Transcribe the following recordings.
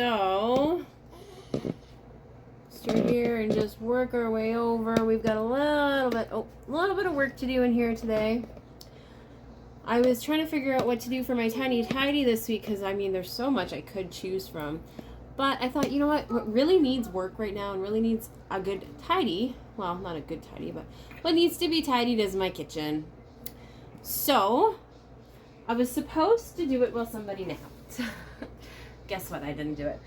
So, start here and just work our way over. We've got a little bit of work to do in here today. I was trying to figure out what to do for my tiny tidy this week because, I mean, there's so much I could choose from. But I thought, you know what really needs work right now and really needs a good tidy, well, not a good tidy, but what needs to be tidied is my kitchen. So, I was supposed to do it while somebody napped. Guess what? I didn't do it.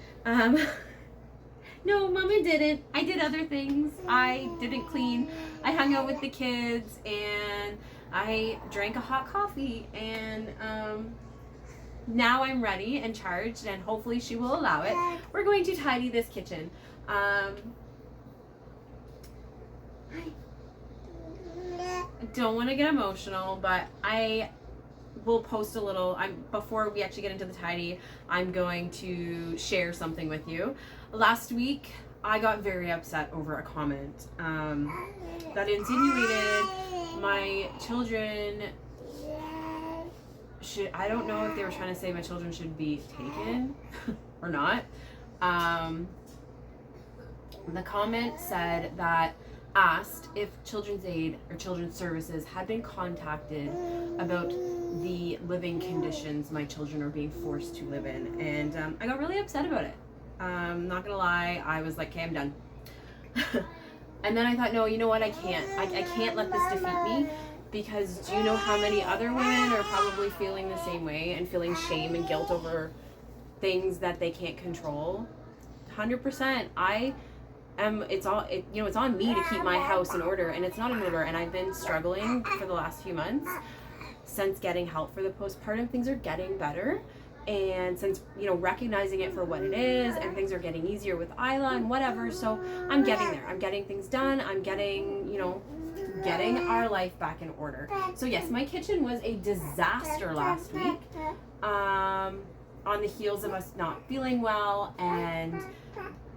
No, Mama didn't. I did other things. I didn't clean. I hung out with the kids and I drank a hot coffee and now I'm ready and charged and hopefully she will allow it. We're going to tidy this kitchen. I don't want to get emotional, but I will post a little, before we actually get into the tidy, I'm going to share something with you. Last week, I got very upset over a comment that insinuated my children should, I don't know if they were trying to say my children should be taken or not. The comment said that asked if Children's Aid or Children's Services had been contacted about the living conditions my children are being forced to live in, and I got really upset about it. Not gonna lie, I was like, okay, I'm done. And then I thought, no, you know what, I can't let this defeat me, because do you know how many other women are probably feeling the same way and feeling shame and guilt over things that they can't control? 100%. It's on me to keep my house in order, and it's not in order, and I've been struggling for the last few months. Since getting help for the postpartum, things are getting better, and since, recognizing it for what it is, and things are getting easier with Isla and whatever, so I'm getting there. I'm getting things done. I'm getting our life back in order. So yes, my kitchen was a disaster last week, on the heels of us not feeling well and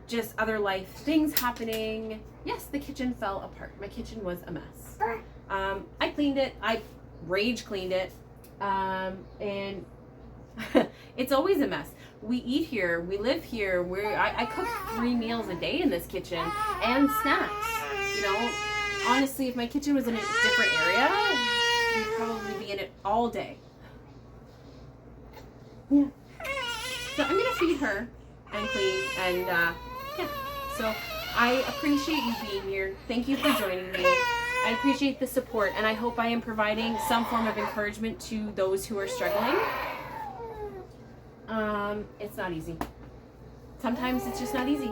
just other life things happening. Yes, the kitchen fell apart. My kitchen was a mess. I cleaned it. I rage cleaned it. And it's always a mess. We eat here. We live here. I cook 3 meals a day in this kitchen and snacks. Honestly, if my kitchen was in a different area, we'd probably be in it all day. Yeah. So I'm gonna feed her and clean and yeah. So I appreciate you being here. Thank you for joining me. I appreciate the support, and I hope I am providing some form of encouragement to those who are struggling. It's not easy. Sometimes it's just not easy.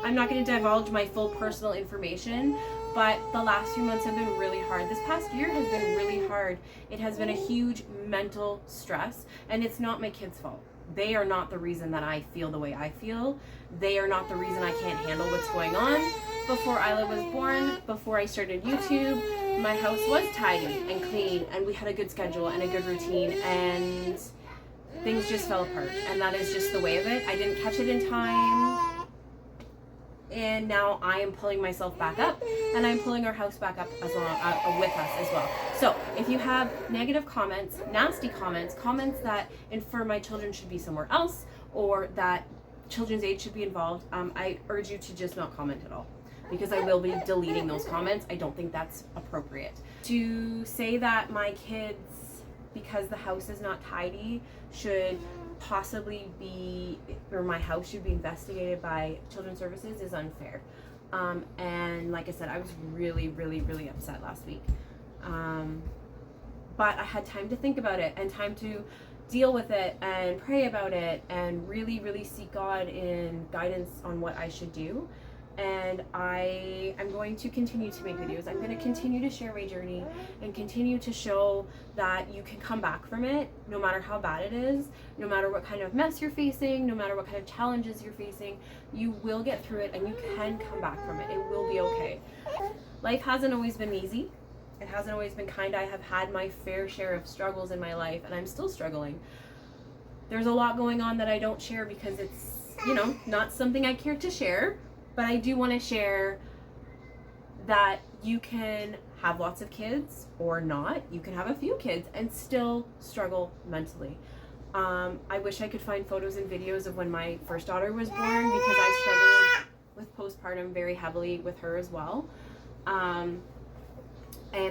I'm not going to divulge my full personal information, but the last few months have been really hard. This past year has been really hard. It has been a huge mental stress, and it's not my kids' fault. They are not the reason that I feel the way I feel. They are not the reason I can't handle what's going on. Before Isla was born, before I started YouTube, my house was tidy and clean, and we had a good schedule and a good routine, and things just fell apart. And that is just the way of it. I didn't catch it in time, and now I am pulling myself back up, and I'm pulling our house back up with us as well. So if you have negative comments, nasty comments, comments that infer my children should be somewhere else, or that Children's Aid should be involved, I urge you to just not comment at all, because I will be deleting those comments. I don't think that's appropriate. To say that my kids, because the house is not tidy, should possibly be, or my house should be investigated by Children's Services is unfair. And like I said, I was really, really, really upset last week. But I had time to think about it and time to deal with it and pray about it and really, really seek God in guidance on what I should do. And I am going to continue to make videos. I'm going to continue to share my journey and continue to show that you can come back from it, no matter how bad it is, no matter what kind of mess you're facing, no matter what kind of challenges you're facing. You will get through it, and you can come back from it. It will be okay. Life hasn't always been easy. It hasn't always been kind. I have had my fair share of struggles in my life, and I'm still struggling. There's a lot going on that I don't share because it's, not something I care to share. But I do want to share that you can have lots of kids or not. You can have a few kids and still struggle mentally. I wish I could find photos and videos of when my first daughter was born, because I struggled with postpartum very heavily with her as well. And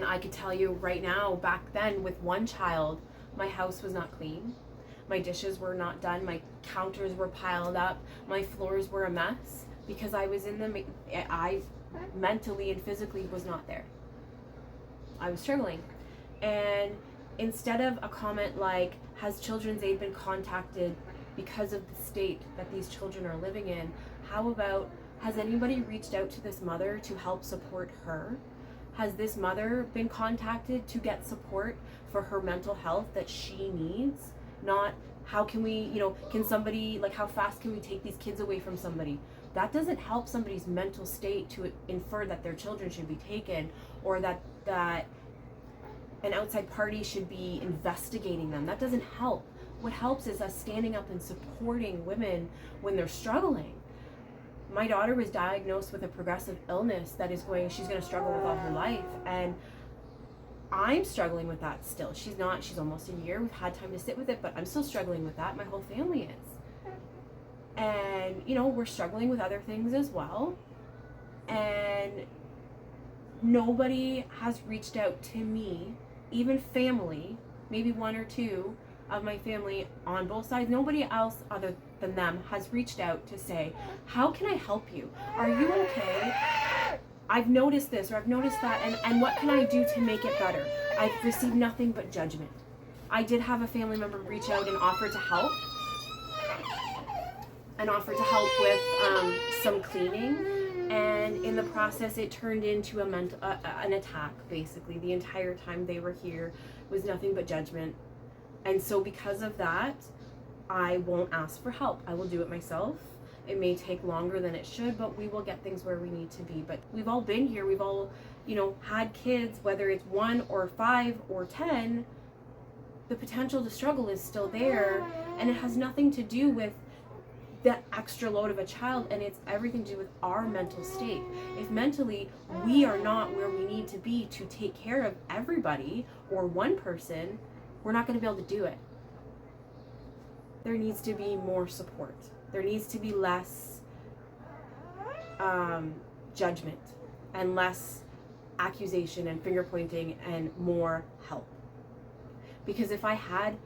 I could tell you right now, back then with one child, my house was not clean. My dishes were not done. My counters were piled up. My floors were a mess because I was I mentally and physically was not there. I was struggling. And instead of a comment like, has Children's Aid been contacted because of the state that these children are living in, how about, has anybody reached out to this mother to help support her? Has this mother been contacted to get support for her mental health that she needs? Not how can we, can somebody, like, how fast can we take these kids away from somebody? That doesn't help somebody's mental state to infer that their children should be taken, or that an outside party should be investigating them. That doesn't help. What helps is us standing up and supporting women when they're struggling. My daughter was diagnosed with a progressive illness that she's going to struggle with all her life. And I'm struggling with that still. She's almost a year. We've had time to sit with it, but I'm still struggling with that. My whole family is. And, we're struggling with other things as well. And nobody has reached out to me, even family, maybe one or two of my family on both sides. Nobody else other than them has reached out to say, how can I help you? Are you okay? I've noticed this or I've noticed that, and what can I do to make it better? I've received nothing but judgment. I did have a family member reach out and offer to help. With some cleaning. And in the process, it turned into an attack, basically. The entire time they were here was nothing but judgment. And so because of that, I won't ask for help. I will do it myself. It may take longer than it should, but we will get things where we need to be. But we've all been here. We've all, had kids, whether it's 1 or 5 or 10. The potential to struggle is still there. And it has nothing to do with the extra load of a child, and it's everything to do with our mental state. If mentally we are not where we need to be to take care of everybody or one person, we're not going to be able to do it. There needs to be more support. There needs to be less judgment and less accusation and finger pointing and more help. Because if I had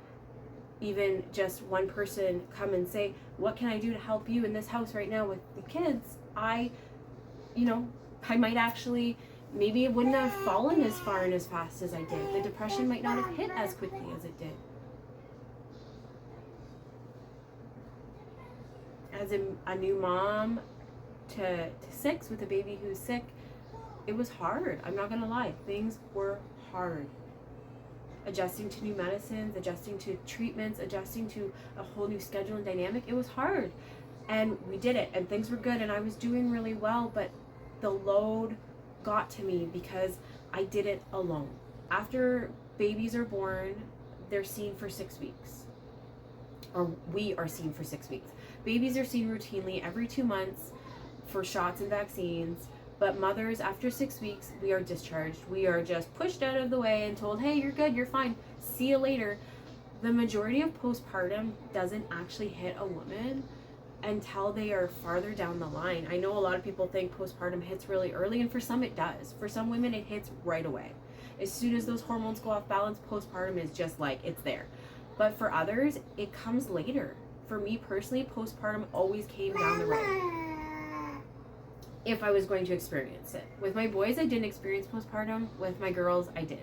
even just one person come and say, what can I do to help you in this house right now with the kids? I might actually, maybe it wouldn't have fallen as far and as fast as I did. The depression might not have hit as quickly as it did. As a new mom to 6 with a baby who's sick, it was hard. I'm not gonna lie, things were hard. Adjusting to new medicines, adjusting to treatments, adjusting to a whole new schedule and dynamic. It was hard. And we did it, and things were good, and I was doing really well, but the load got to me because I did it alone. After babies are born, they're seen for 6 weeks. Or we are seen for 6 weeks. Babies are seen routinely every 2 months for shots and vaccines. But mothers, after 6 weeks, we are discharged. We are just pushed out of the way and told, hey, you're good, you're fine, see you later. The majority of postpartum doesn't actually hit a woman until they are farther down the line. I know a lot of people think postpartum hits really early, and for some it does. For some women, it hits right away. As soon as those hormones go off balance, postpartum is just like, it's there. But for others, it comes later. For me personally, postpartum always came down the road. If I was going to experience it. With my boys, I didn't experience postpartum. With my girls, I did.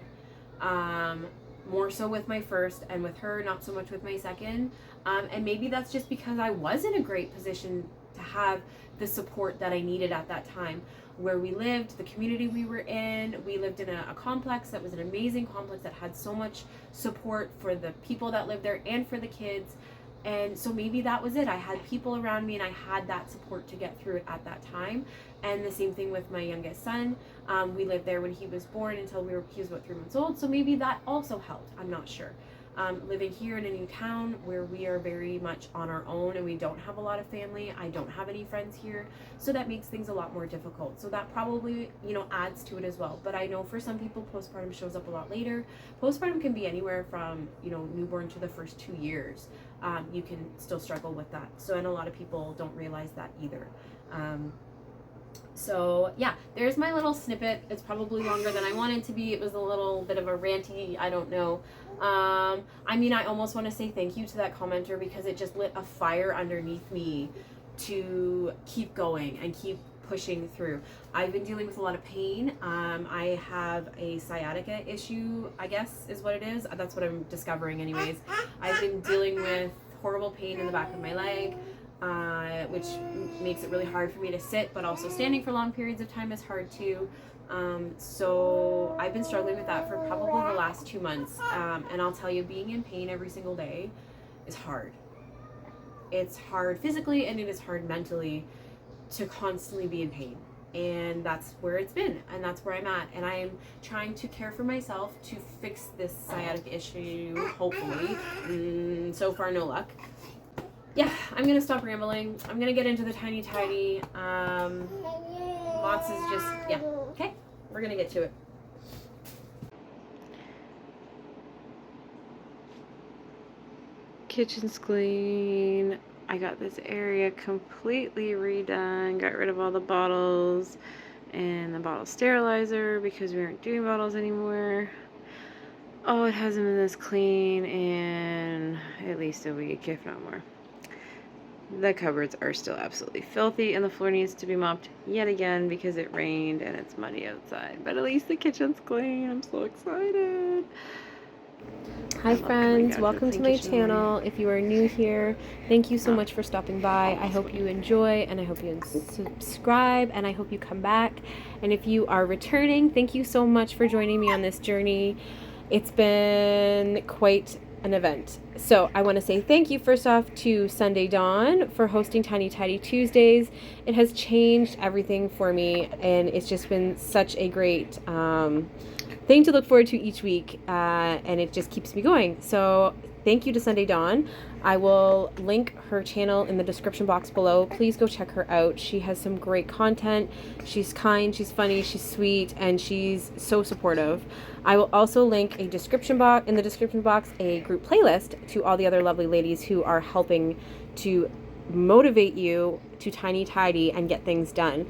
More so with my first, and with her, not so much with my second. And maybe that's just because I was in a great position to have the support that I needed at that time. Where we lived, the community we were in, we lived in a complex that was an amazing complex that had so much support for the people that lived there and for the kids. And so maybe that was it. I had people around me and I had that support to get through it at that time. And the same thing with my youngest son. We lived there when he was born until he was about 3 months old. So maybe that also helped. I'm not sure. living here in a new town where we are very much on our own and we don't have a lot of family. I don't have any friends here, so that makes things a lot more difficult. So that probably, you know, adds to it as well. But I know for some people, postpartum shows up a lot later. Postpartum can be anywhere from, you know, newborn to the first 2 years. You can still struggle with that. So, and a lot of people don't realize that either. So yeah, there's my little snippet. It's probably longer than I wanted to be. It was a little bit of a ranty, I don't know. I mean, I almost want to say thank you to that commenter because it just lit a fire underneath me to keep going and keep pushing through. I've been dealing with a lot of pain. I have a sciatica issue, I guess is what it is. That's what I'm discovering anyways. I've been dealing with horrible pain in the back of my leg. Which makes it really hard for me to sit, but also standing for long periods of time is hard too. So I've been struggling with that for probably the last 2 months. And I'll tell you, being in pain every single day is hard. It's hard physically and it is hard mentally to constantly be in pain. And that's where it's been, and that's where I'm at. And I'm trying to care for myself to fix this sciatic issue, hopefully. So far, no luck. Yeah, I'm gonna stop rambling. I'm gonna get into the tiny tidy. Lots is just, yeah. Okay, we're gonna get to it. Kitchen's clean. I got this area completely redone. Got rid of all the bottles and the bottle sterilizer because we aren't doing bottles anymore. Oh, it hasn't been this clean in at least a week, if not more. The cupboards are still absolutely filthy and the floor needs to be mopped yet again because it rained and it's muddy outside. But at least the kitchen's clean. I'm so excited. Hi friends, welcome to my channel. If you are new here, thank you so much for stopping by. I hope you enjoy and I hope you subscribe and I hope you come back. And if you are returning, thank you so much for joining me on this journey. It's been quite an event. So I want to say thank you first off to Sunday Dawn for hosting Tiny Tidy Tuesdays. It has changed everything for me and it's just been such a great thing to look forward to each week and it just keeps me going. So thank you to Sunday Dawn. I will link her channel in the description box below. Please go check her out. She has some great content. She's kind, she's funny, she's sweet, and she's so supportive. I will also link a description box in the description box a group playlist to all the other lovely ladies who are helping to motivate you to tiny tidy and get things done.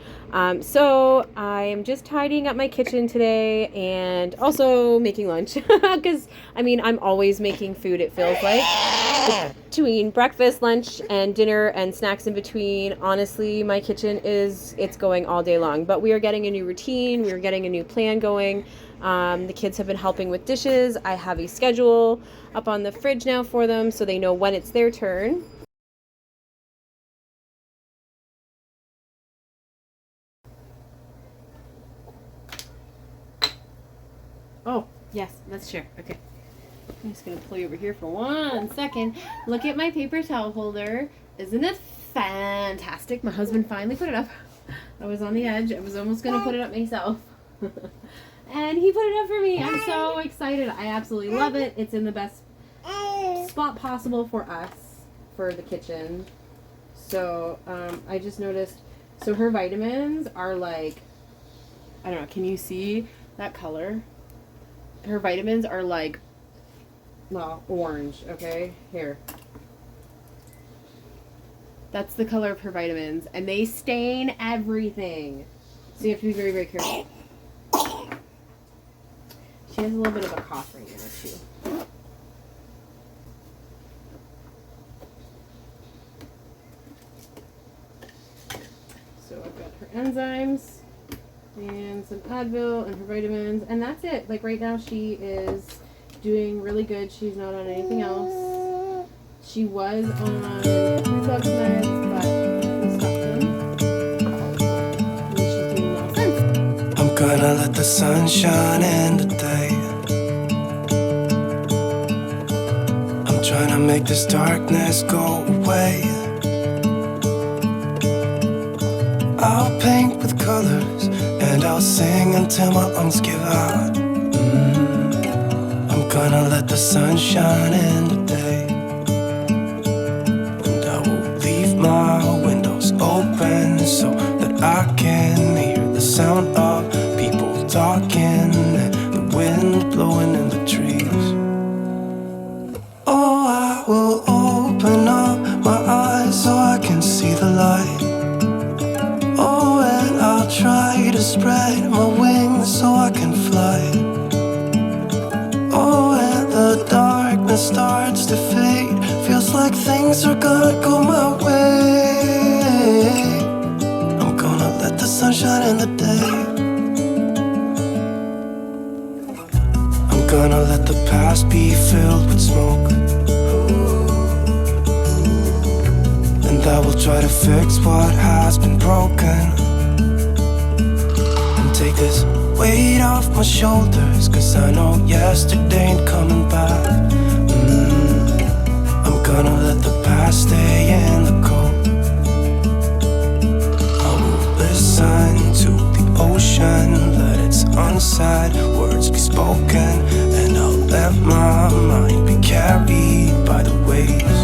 So I am just tidying up my kitchen today and also making lunch because I mean I'm always making food, it feels like, between breakfast, lunch, and dinner and snacks in between. Honestly, my kitchen it's going all day long, but we are getting a new routine, we are getting a new plan going. The kids have been helping with dishes. I have a schedule up on the fridge now for them so they know when it's their turn. Oh, yes, that's true. Okay. I'm just going to pull you over here for 1 second. Look at my paper towel holder. Isn't it fantastic? My husband finally put it up. I was on the edge. I was almost going to put it up myself. And he put it up for me. I'm so excited. I absolutely love it. It's in the best spot possible for us, for the kitchen. So, I just noticed, so her vitamins are like, I don't know, can you see that color? Her vitamins are like, well, orange, okay? Here. That's the color of her vitamins. And they stain everything. So you have to be very, very careful. She has a little bit of a cough right now, too. So I've got her enzymes and some Advil and her vitamins, and that's it. Like right now she is doing really good. She's not on anything else. She was on reflux meds, but we stopped them. And she's doing well since. I'm gonna let the sun shine in today. I'm trying to make this darkness go away. I'll paint with colors and I'll sing until my lungs give out. I'm gonna let the sun shine in today, and I will leave my windows open so that I can hear the sound of people talking and the wind blowing in the trees. Oh, I will open up my eyes so I can see the light. Oh, and I'll try to spread my wings so I can fly. Oh, and the darkness starts to fade. Feels like things are gonna go my way. I'm gonna let the sun shine in the day. I'm gonna let the past be filled with smoke, and I will try to fix what has been broken, and take this weight off my shoulders, 'cause I know yesterday ain't coming back. I'm gonna let the past stay in the cold. I will listen to the ocean, let its unsaid words be spoken, and I'll let my mind be carried by the waves.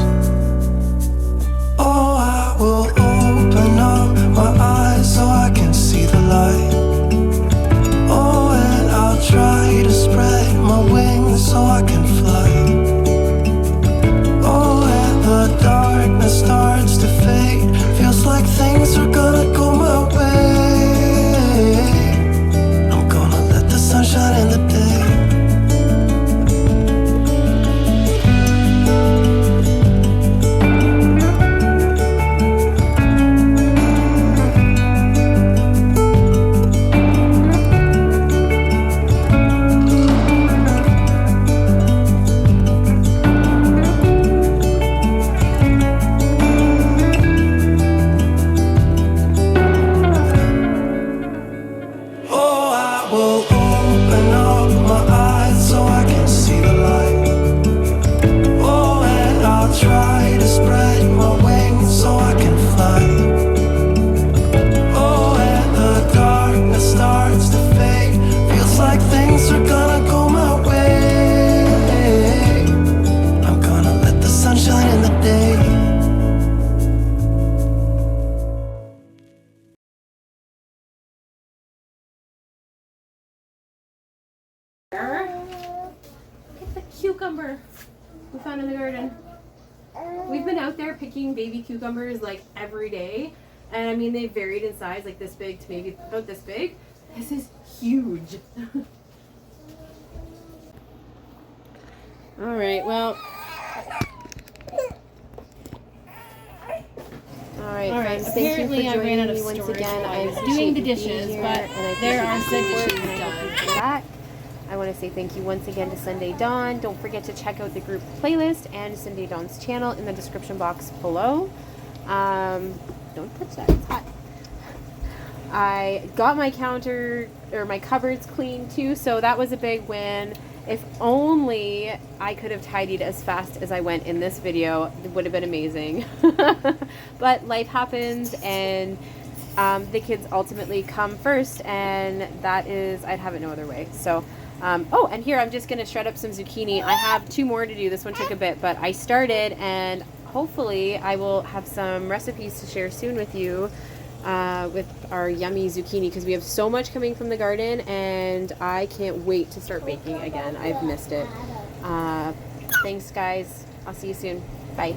Oh, I will open up my eyes so I can see the light. Oh, and I'll try to spread my wings so I can fly. Oh, and the darkness starts to fade. Feels like things are gonna go my way. I'm gonna let the sun shine in the day. Cucumber we found in the garden. We've been out there picking baby cucumbers like every day, and I mean they varied in size, like this big to maybe about this big. This is huge. All right, well. All right, friends, apparently I ran out of storage once again. while I was doing the dishes, but there are good dishes done. I want to say thank you once again to Sunday Dawn. Don't forget to check out the group playlist and Sunday Dawn's channel in the description box below. Don't touch that, it's hot. I got my counter or my cupboards clean too, so that was a big win. If only I could have tidied as fast as I went in this video, it would have been amazing. But life happens, and the kids ultimately come first, and that is, I'd have it no other way. So, oh, and here I'm just going to shred up some zucchini. I have 2 more to do. This one took a bit, but I started, and hopefully I will have some recipes to share soon with you with our yummy zucchini, because we have so much coming from the garden, and I can't wait to start baking again. I've missed it. Thanks, guys. I'll see you soon. Bye.